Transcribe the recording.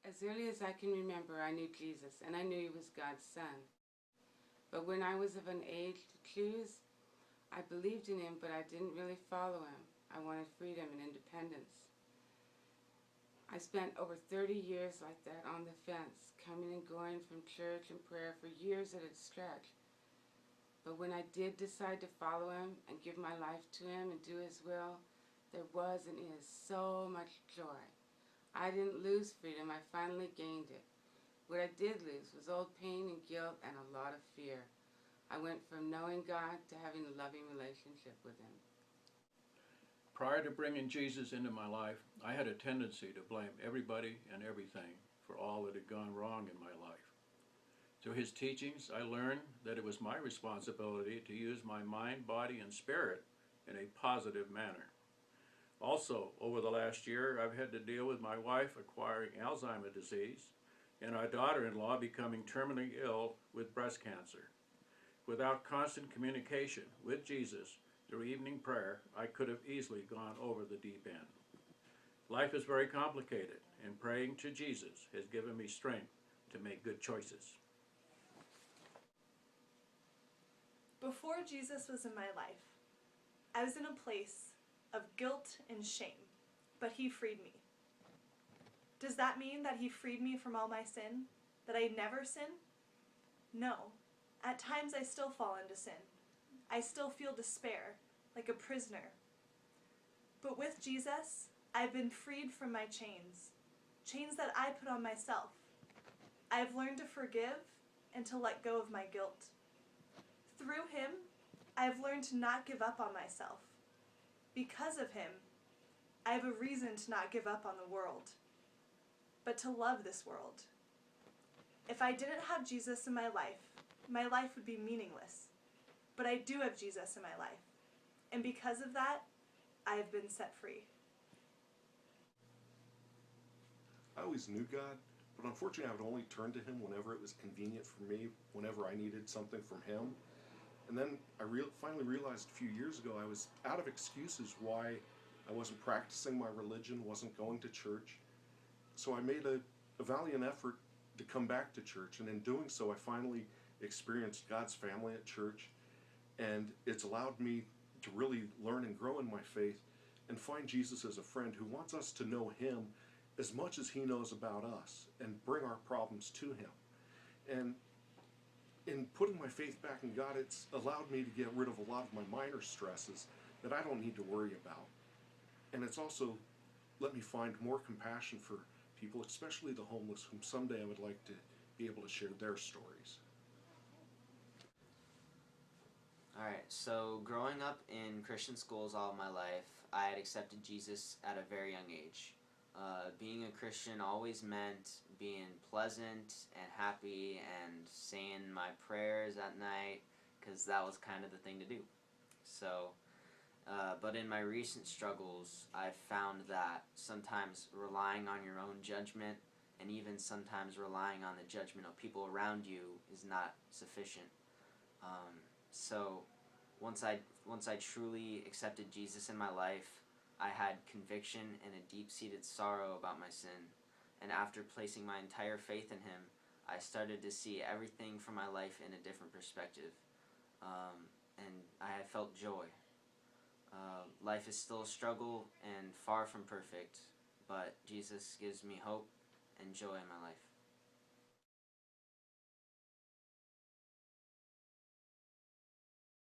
As early as I can remember, I knew Jesus, and I knew he was God's son. But when I was of an age to choose, I believed in him, but I didn't really follow him. I wanted freedom and independence. I spent over 30 years like that on the fence, coming and going from church and prayer for years at a stretch. But when I did decide to follow him and give my life to him and do his will, there was and is so much joy. I didn't lose freedom, I finally gained it. What I did lose was old pain and guilt and a lot of fear. I went from knowing God to having a loving relationship with him. Prior to bringing Jesus into my life, I had a tendency to blame everybody and everything for all that had gone wrong in my life. Through his teachings, I learned that it was my responsibility to use my mind, body, and spirit in a positive manner. Also, over the last year, I've had to deal with my wife acquiring Alzheimer's disease and our daughter-in-law becoming terminally ill with breast cancer. Without constant communication with Jesus through evening prayer, I could have easily gone over the deep end. Life is very complicated, and praying to Jesus has given me strength to make good choices. Before Jesus was in my life, I was in a place of guilt and shame, but he freed me. Does that mean that he freed me from all my sin? That I never sin? No. At times I still fall into sin. I still feel despair, like a prisoner. But with Jesus, I've been freed from my chains, chains that I put on myself. I've learned to forgive and to let go of my guilt. Through him, I've learned to not give up on myself. Because of him, I have a reason to not give up on the world, but to love this world. If I didn't have Jesus in my life would be meaningless. But I do have Jesus in my life, and because of that, I have been set free. I always knew God, but unfortunately I would only turn to him whenever it was convenient for me, whenever I needed something from him. And then I finally realized a few years ago I was out of excuses why I wasn't practicing my religion, wasn't going to church. So I made a valiant effort to come back to church, and in doing so I finally experienced God's family at church, and it's allowed me to really learn and grow in my faith and find Jesus as a friend who wants us to know him as much as he knows about us and bring our problems to him. And in putting my faith back in God, it's allowed me to get rid of a lot of my minor stresses that I don't need to worry about. And it's also let me find more compassion for people, especially the homeless, whom someday I would like to be able to share their stories. Alright, so growing up in Christian schools all my life, I had accepted Jesus at a very young age. Being a Christian always meant being pleasant and happy and saying my prayers at night, because that was kind of the thing to do. So, but in my recent struggles, I've found that sometimes relying on your own judgment and even sometimes relying on the judgment of people around you is not sufficient. So once I truly accepted Jesus in my life, I had conviction and a deep-seated sorrow about my sin. And after placing my entire faith in him, I started to see everything from my life in a different perspective. And I had felt joy. Life is still a struggle and far from perfect, but Jesus gives me hope and joy in my life.